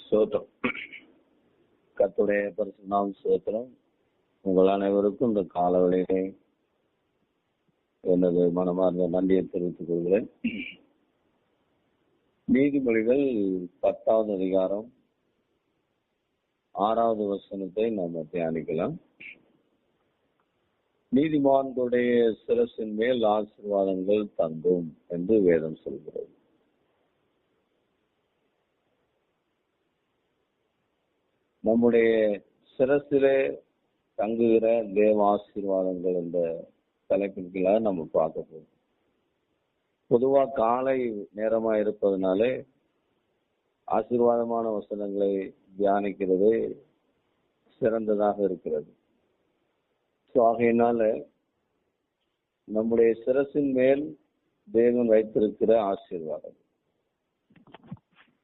சோத்திரம். கர்த்தருடைய பரிசுத்த சோத்திரம். உங்கள் அனைவருக்கும் இந்த காலவெளியிலே எனது மனமார்ந்த நன்றியை தெரிவித்துக் கொள்கிறேன். நீதிமொழிகள் 10வது அதிகாரம் 6வது வசனத்தை நாம் தியானிக்கலாம். நீதிமான்களுடைய சிரசின் மேல் ஆசீர்வாதங்கள் தங்கும் என்று வேதம் சொல்கிறது. நம்முடைய சிரசிலே தங்குகிற தேவ ஆசீர்வாதங்கள் என்ற தலைப்பின் கீழாக நம்ம பார்க்க போகிறோம். பொதுவா காலை நேரமா இருப்பதனாலே ஆசீர்வாதமான வசனங்களை தியானிக்கிறது சிறந்ததாக இருக்கிறது. ஆகையினால நம்முடைய சிரசின் மேல் தேவன் வைத்திருக்கிற ஆசீர்வாதம்.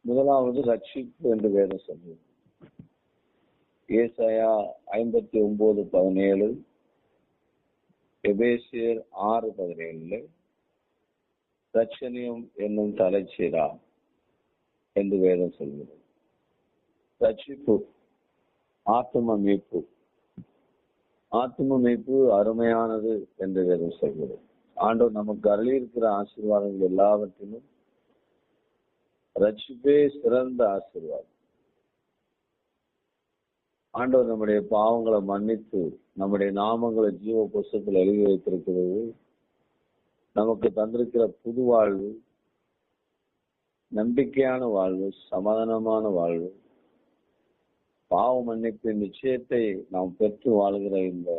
முதலாவது ரட்சிப்பு என்று வேதம் சொல்லுது. ஏசாயா 59:17, எபேசியர் 6:17 ரட்சணியம் என்னும் தலைச்சீரா என்று வேதம் சொல்கிறது. ரட்சிப்பு, ஆத்தும மீட்பு. ஆத்தும மீட்பு அருமையானது என்று வேதம் சொல்கிறது. ஆண்டவர் நமக்கு அருளியிருக்கிற ஆசீர்வாதங்கள் எல்லாவற்றிலும் ரட்சிப்பே சிறந்த ஆசீர்வாதம். ஆண்டவர் நம்முடைய பாவங்களை மன்னித்து நம்முடைய நாமங்களை ஜீவ புஸ்தகத்தில் எழுதி வைத்திருக்கிறது. நமக்கு தந்திருக்கிற புது வாழ்வு, நம்பிக்கையான வாழ்வு, சமாதானமான வாழ்வு, பாவ மன்னிப்பின் நிச்சயத்தை நாம் பெற்று வாழ்கிற இந்த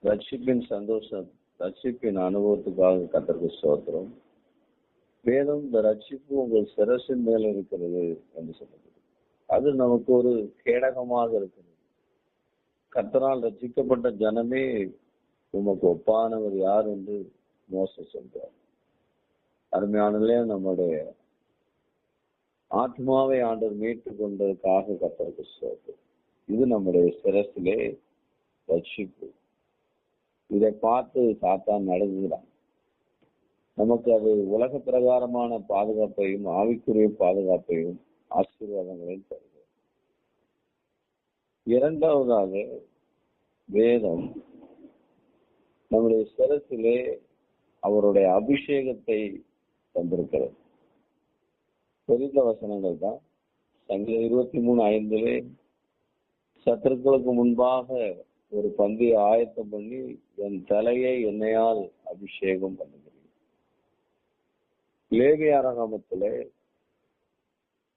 ரட்சிப்பின் சந்தோஷம், ரட்சிப்பின் அனுபவத்துக்காக கர்த்தருக்கு ஸ்தோத்திரம். வேதம் இந்த ரட்சிப்பு உங்கள் சிரசின் மேல் இருக்கிறது என்று சொல்லுது. அது நமக்கு ஒரு கேடகமாக இருக்கிறது. கர்த்தரால் ரட்சிக்கப்பட்ட ஜனமே உமக்கு ஒப்பானவர் யார் என்று மோசே சொல்றார். அருமையானே, நம்முடைய ஆத்மாவை ஆண்டவர் மீட்டுக் கொண்டதற்காக கர்த்தருக்கு ஸ்தோத்திரம். இது நம்முடைய சிரசிலே ரட்சிப்பு. இதை பார்த்து சாத்தான் நடுங்குகிறான். நமக்கு அது உலக பிரகாரமான பாதுகாப்பையும் ஆவிக்குரிய பாதுகாப்பையும் ஆசீர்வாதங்களையும் தருகிறது. இரண்டாவதாக வேதம் நம்முடைய சிரசிலே அவருடைய அபிஷேகத்தை தந்திருக்கிறது. தெரிந்த வசனங்கள் தான். சங்கீதம் 23:5 சத்துருக்களுக்கு முன்பாக ஒரு பந்தியை ஆயத்தம் பண்ணி என் தலையை எண்ணெயால் அபிஷேகம் பண்ணுகிறேன். லேவியராகமத்திலே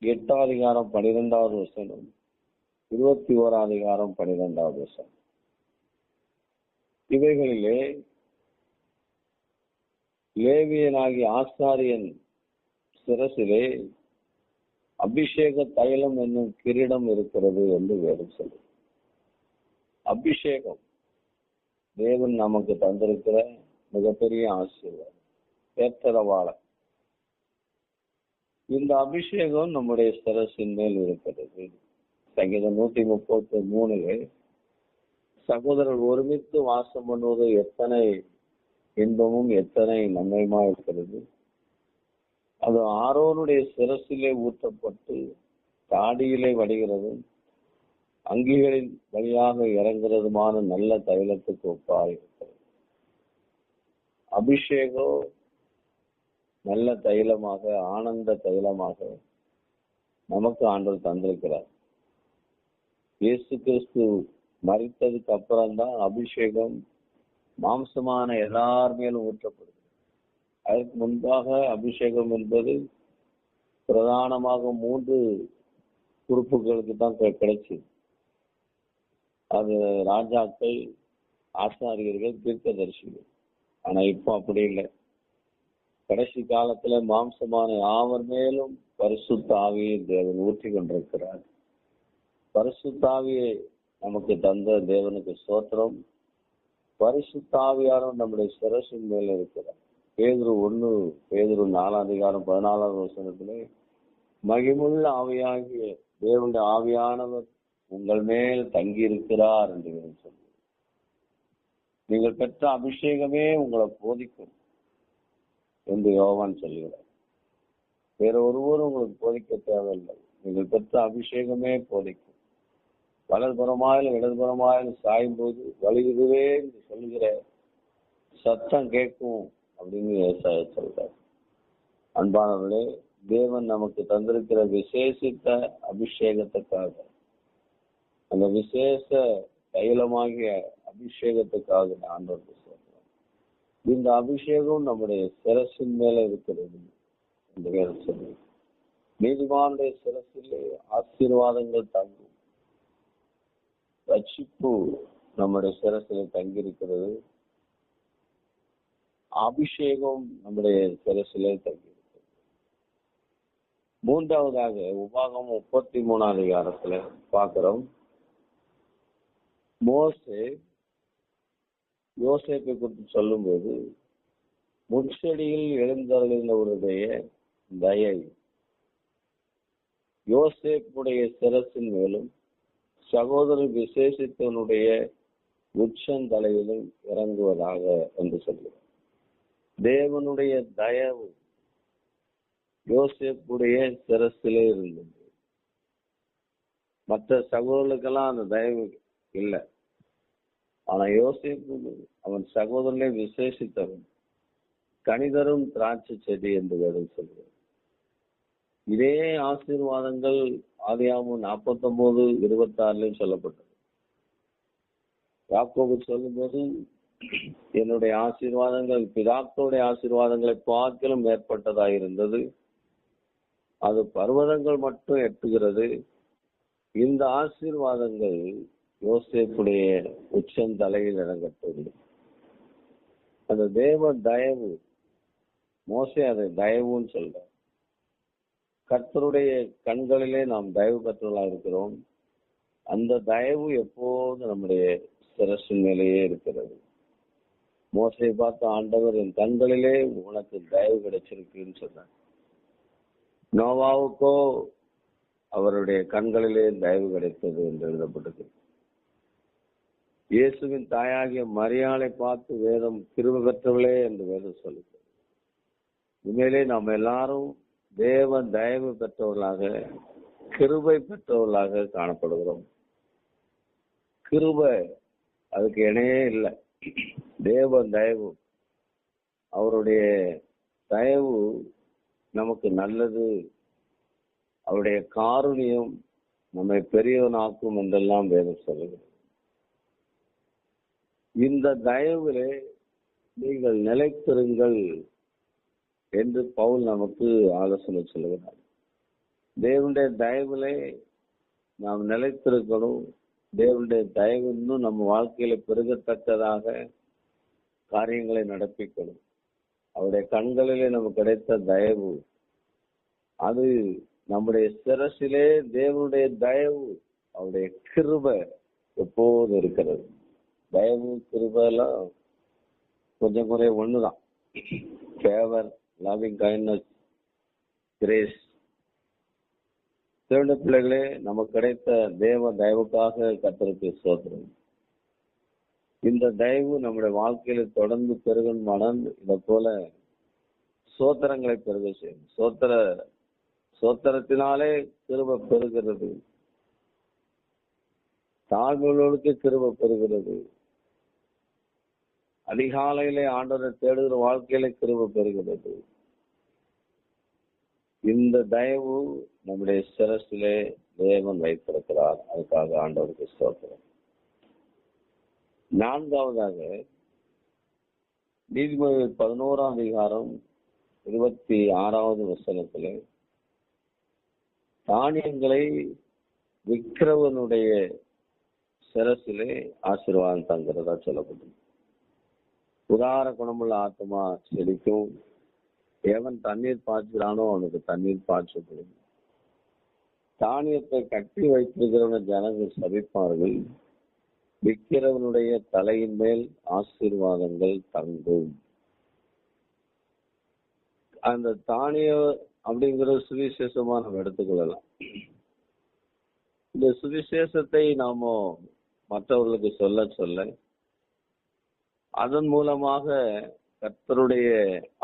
8வது அதிகாரம் 12வது வசனம், 21வது அதிகாரம் 12வது வசனம். இவைகளிலே லேவியனாகிய ஆசாரியன் சிரசிலே அபிஷேக தைலம் என்னும் கிரீடம் இருக்கிறது என்று வேதம் சொல்லுது. அபிஷேகம் தேவன் நமக்கு தந்திருக்கிற மிகப்பெரிய ஆசீர்வாதம், ஏற்றவாள. இந்த அபிஷேகம் நம்முடைய சிரசின் மேல் இருக்கிறது. சங்கீதம் 133 சகோதரர் ஒருமித்து வாசம் பண்ணுவது எத்தனை இன்பமும் எத்தனை நன்மையுமா இருக்கிறது. அது ஆரோனுடைய சிரசிலே ஊற்றப்பட்டு தாடியிலே வடிகிறதும் அங்கிகளின் வழியாக இறங்குறதுமான நல்ல தைலத்துக்கு ஒப்பாக இருக்கிறது. அபிஷேகம் நல்ல தைலமாக, ஆனந்த தைலமாக நமக்கு ஆண்டவர் தந்திருக்கிறார். இயேசு கிறிஸ்து மரித்ததுக்கு அப்புறம்தான் அபிஷேகம் மாம்சமான எல்லார் மேலும் ஊற்றப்படுது. அதற்கு முன்பாக அபிஷேகம் என்பது பிரதானமாக 3 குரூப்புகளுக்கு தான் கிடைச்சு. அது ராஜாக்கள், ஆசாரியர்கள், தீர்க்கதரிசிகள். ஆனா இப்போ அப்படி இல்லை. கடைசி காலத்துல மாம்சமான யாவர் மேலும் பரிசுத்த ஆவியை தேவன் ஊற்றி கொண்டிருக்கிறார். பரிசுத்த ஆவியை நமக்கு தந்த தேவனுக்கு ஸ்தோத்திரம். பரிசுத்த ஆவியாரும் நம்முடைய சிரசின் மேல இருக்கிறார். பேதுரு 4வது அதிகாரம் 14வது வசனத்திலே மகிமுள்ள ஆவியாகிய தேவனுடைய ஆவியானவர் உங்கள் மேல் தங்கி இருக்கிறார் என்று சொல்லுங்கள். நீங்கள் பெற்ற அபிஷேகமே உங்களை போதிக்கும் என்று யோவான் சொல்கிறார். வேற ஒருவரும் உங்களுக்கு போதிக்க தேவையில்லை. நீங்கள் பெற்ற அபிஷேகமே போதிக்கும். வலதுபுறமாயிலும் இடதுபுறமாயிலும் சாயும் போது வலியுதுவே என்று சொல்லுகிற சத்தம் கேட்கும் அப்படின்னு ஏசாயா சொல்றார். அன்பானவர்களே, தேவன் நமக்கு தந்திருக்கிற விசேஷித்த அபிஷேகத்துக்காக, அந்த விசேஷ தைலமாகிய அபிஷேகத்துக்காக ஆண்டவருக்கு சொல்றோம். இந்த அபிஷேகம் நம்முடைய சிரசின் மேல இருக்கிறது என்று வேதம் சொல்லி, நீதிமானுடைய சிரசிலே ஆசீர்வாதங்கள் தங்கும். ரட்சிப்பு நம்முடைய சிரசில் தங்கியிருக்கிறது. அபிஷேகம் நம்முடைய சிரசிலே தங்கியிருக்கிறது. மூன்றாவதாக உபாகமம் 33 அதிகாரத்துல பார்க்கிறோம். மோசே யோசேப்பை குறித்து சொல்லும்போது, முட்செடியில் எழுந்தருளினவருடைய தயை யோசேப்புடைய சிரசின் மேலும் சகோதரர் விசேஷித்தவனுடைய உச்சந்தலையிலும் இறங்குவதாக என்று சொல்லுவார். தேவனுடைய தயவு யோசேப்புடைய சிரசிலே இருந்தது. மற்ற சகோதரர்களுக்கெல்லாம் அந்த தயவு இல்லை. ஆனா யோசேப்பு அவன் சகோதரனை விசேஷித்தவன், கனிதரும் திராட்சை செடி என்று வேதம் சொல்கிறார். இதே ஆசீர்வாதங்கள் ஆதியாகமம் 49:26 சொல்லப்பட்டது. யாக்கோபு சொல்லும்போது, என்னுடைய ஆசீர்வாதங்கள் பிதாக்களுடைய ஆசீர்வாதங்களை பார்க்கிலும் மேற்பட்டதாயிருந்தது, அது பர்வதங்கள் மட்டும் எட்டுகிறது. இந்த ஆசீர்வாதங்கள் யோசேப்புடைய உச்சந்தலையில் இறங்கட்டது. அந்த தேவ தயவு, மோசே அதை தயவுன்னு சொல்ற. கர்த்தருடைய கண்களிலே நாம் தயவு பெற்றவர்களாக இருக்கிறோம். அந்த தயவு எப்போது நம்முடைய சிரசின் மேலேயே இருக்கிறது. மோசையை பார்த்த ஆண்டவர், என் கண்களிலே உனக்கு தயவு கிடைச்சிருக்குன்னு சொன்னார். நோவாவுக்கோ அவருடைய கண்களிலே தயவு கிடைத்தது என்று எழுதப்பட்டது. இயேசுவின் தாயாகிய மரியாளை பார்த்து வேதம் கிருபை பெற்றவளே என்று வேதம் சொல்லுகிறது. உண்மையிலே நாம் எல்லாரும் தேவ தயவு பெற்றவர்களாக, கிருபை பெற்றவர்களாக காணப்படுகிறோம். கிருபை அதுக்கு இணையே இல்லை. தேவ தயவு, அவருடைய தயவு நமக்கு நல்லது, அவருடைய காருண்யம் நம்மை பெரியவனாக்கும் என்றெல்லாம் வேதம் சொல்லுகிறது. இந்த தயவிலே நீங்கள் நிலைத்திருங்கள் என்று பவுல் நமக்கு ஆலோசனை சொல்லுகிறார். தேவனுடைய தயவிலே நாம் நிலைத்திருக்கணும். தேவனுடைய தயவு இன்னும் நம்ம வாழ்க்கையில பெருகத்தக்கதாக காரியங்களை நடப்பிக்கணும். அவருடைய கண்களிலே நமக்கு கிடைத்த தயவு, அது நம்முடைய சிரசிலே தேவனுடைய தயவு, அவருடைய கிருபை எப்போது இருக்கிறது. தயவு கிருபை எல்லாம் கொஞ்சம் குறைய ஒண்ணுதான். Favour, loving kindness, grace. தேவனுடைய பிள்ளைகளே, நமக்கு கிடைத்த தேவ தயவுக்காக கர்த்தருக்கு ஸ்தோத்திரம். இந்த தயவு நம்முடைய வாழ்க்கையில தொடர்ந்து பெருகணுமானால் இதை போல சோத்திரங்களை பெருக செய்யும். சோத்திரத்தினாலே கிருபை பெறுகிறது. தாழ்வுகளுக்கு கிருபை பெறுகிறது. அதிகாலையிலே ஆண்டவரை தேடுகிற வாழ்க்கையில கிருபை பெறுகிறது. இந்த தயவு நம்முடைய சிரசிலே தேவன் வைத்திருக்கிறார். அதுக்காக ஆண்டவருக்கு ஸ்தோத்திரம். நான்காவதாக நீதிமொழிகள் 11ஆம் அதிகாரம் 26வது வசனத்திலே, தானியங்களை விற்கிறவனுடைய சிரசிலே ஆசீர்வாதம் தங்கிறதா சொல்லப்பட்டது. உதார குணமுள்ள ஆத்மா செழிக்கும். எவன் தண்ணீர் பாய்ச்சுகிறானோ அவனுக்கு தண்ணீர் பாய்ச்சப்படும். தானியத்தை கட்டி வைத்திருக்கிறவன ஜனங்கள் சபிப்பார்கள். விற்கிறவனுடைய தலையின் மேல் ஆசீர்வாதங்கள் தங்கும். அந்த தானியம் அப்படிங்கிற சுவிசேஷமா நம்ம எடுத்துக்கொள்ளலாம். இந்த சுவிசேஷத்தை நாம மற்றவர்களுக்கு சொல்ல சொல்ல அதன் மூலமாக கர்த்தருடைய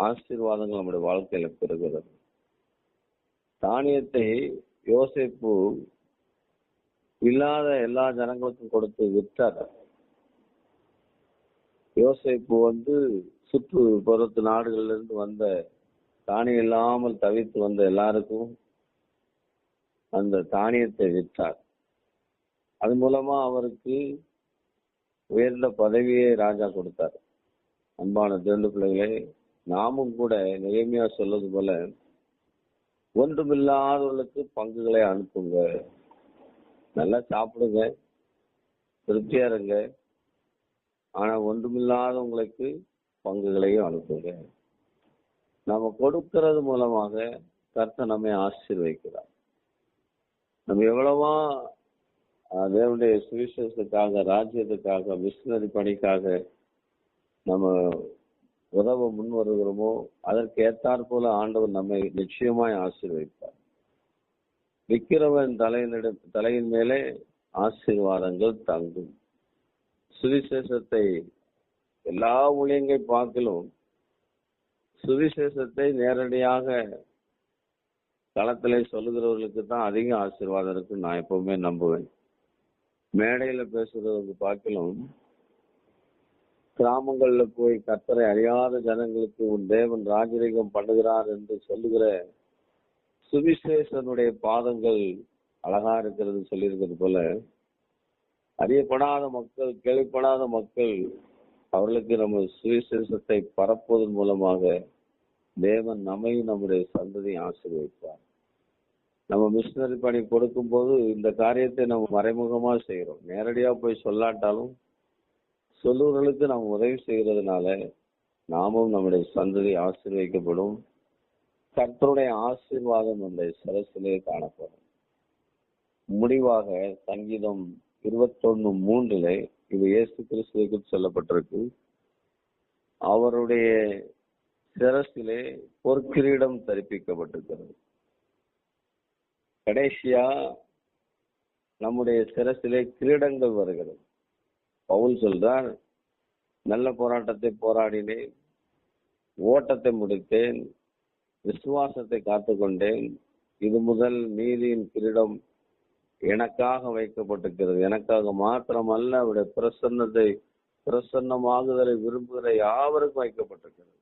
ஆசீர்வாதங்கள் நம்முடைய வாழ்க்கையில பெறுகிறது. தானியத்தை யோசேப்பு இல்லாத எல்லா ஜனங்களுக்கும் கொடுத்து விற்றார். யோசேப்பு சுற்றுப்புறத்து நாடுகள்ல இருந்து வந்த தானியம் இல்லாமல் தவித்து வந்த எல்லாருக்கும் அந்த தானியத்தை விற்றார். அது மூலமா அவருக்கு உயர்ந்த பதவியை ராஜா கொடுத்தார். அன்பான தேவ பிள்ளைகளே, நாமும் கூட நெகேமியா சொல்வது போல ஒன்றுமில்லாதவர்களுக்கு பங்குகளை அனுப்புங்க. நல்லா சாப்பிடுங்க, திருப்தியா இருங்க, ஆனா ஒன்றுமில்லாதவங்களுக்கு பங்குகளையும் அனுப்புங்க. நம்ம கொடுக்கிறது மூலமாக கர்த்தர் நம்மை ஆசீர்வதிக்கிறார். நம்ம எவ்வளவா தேவனுடைய சுவிசேஷத்துக்காக, ராஜ்யத்துக்காக, மிஷனரி பணிக்காக நம்ம உதவ முன் வருகிறோமோ அதற்கு ஏற்றாற் போல ஆண்டவர் நம்மை நிச்சயமாய் ஆசீர்வதிப்பார். விற்கிறவன் தலையின் மேலே ஆசீர்வாதங்கள் தங்கும். சுவிசேஷத்தை எல்லா ஊழியங்களை பார்க்கலும் சுவிசேஷத்தை நேரடியாக களத்திலே சொல்லுகிறவர்களுக்கு தான் அதிக ஆசீர்வாதம் இருக்கு நான் எப்பவுமே நம்புவேன். மேடையில பேசுறவங்களுக்கு பார்க்கலும் கிராமங்கள்ல போய் கர்த்தரை அறியாத ஜனங்களுக்கு உன் தேவன் ராஜரீகம் பண்ணுகிறார் என்று சொல்லுகிற சுவிசேஷனுடைய பாதங்கள் அழகா இருக்கிறது சொல்லியிருக்கிறது போல, அறியப்படாத மக்கள், கேள்விப்படாத மக்கள், அவர்களுக்கு நம்ம சுவிசேஷத்தை பரப்புவதன் மூலமாக தேவன் நம்மையும் நம்முடைய சந்ததியை ஆசீர்வதிப்பார். நம்ம மிஷனரி பணி கொடுக்கும் போது இந்த காரியத்தை நம்ம மறைமுகமா செய்கிறோம். நேரடியா போய் சொல்லாட்டாலும் சொல்லுவர்களுக்கு நாம் உதவி செய்கிறதுனால நாமும் நம்முடைய சந்ததி ஆசீர்வதிக்கப்படும். கர்த்தருடைய ஆசீர்வாதம் நம்முடைய சரசிலே காணப்படும். முடிவாக சங்கீதம் 21:3 இது இயேசு கிறிஸ்துவுக்கு சொல்லப்பட்டிருக்கு. அவருடைய சிரசிலே பொற்கிரீடம் தரிப்பிக்கப்பட்டிருக்கிறது. கடைசியா நம்முடைய சிரசிலே கிரீடங்கள் வருகிறது. பவுல் சொல்றார், நல்ல போராட்டத்தை போராடினேன், ஓட்டத்தை முடித்தேன், விசுவாசத்தை காத்துக்கொண்டேன், இது முதல் நீதியின் கிரீடம் எனக்காக வைக்கப்பட்டிருக்கிறது. எனக்காக மாத்திரமல்ல, அவருடைய பிரசன்னமாகுதலை விரும்புகிற யாவருக்கும் வைக்கப்பட்டிருக்கிறது.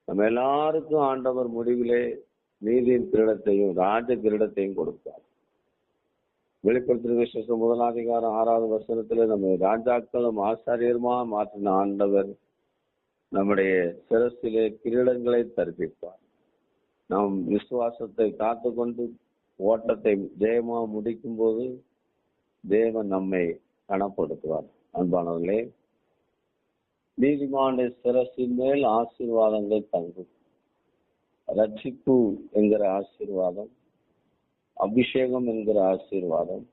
நம்ம எல்லாருக்கும் ஆண்டவர் முடிவிலே நீதியின் கிரீடத்தையும் ராஜ கிரீடத்தையும் கொடுத்தார். வெளிப்படுத்தின விசேஷம் 1:6 நம்ம ராஜாக்களும் ஆசாரியருமா மாற்றின ஆண்டவர் நம்முடைய சிரசிலே கிரீடங்களை தரிப்பிப்பார். நாம் விசுவாசத்தை காத்து கொண்டு ஓட்டத்தை ஜெயமா முடிக்கும் போது தேவன் நம்மை கனப்படுத்துவார். அன்பானவர்களே, நீதிமானுடைய சிரசின் மேல் ஆசீர்வாதங்கள் தங்கும். ரட்சிப்பு என்கிற ஆசீர்வாதம், அபிஷேகம் என்கிற ஆசீர்வாதம்,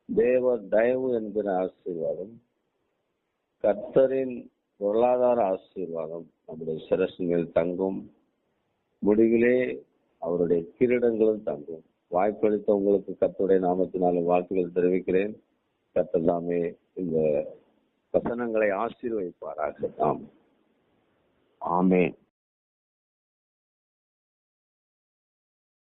தேவ தயவு என்கிற ஆசீர்வாதம், கர்த்தரின் பொருளாதார ஆசீர்வாதம் நம்முடைய சிரசின் மேல் தங்கும். முடிவிலே அவருடைய கிரீடங்களும் தங்கும். வாய்ப்பளித்த உங்களுக்கு கர்த்தருடைய நாமத்தினால வாழ்த்துக்கள் தெரிவிக்கிறேன். கர்த்தர் தாமே இந்த வசனங்களை ஆசீர்வதிப்பாராக. ஆமென்.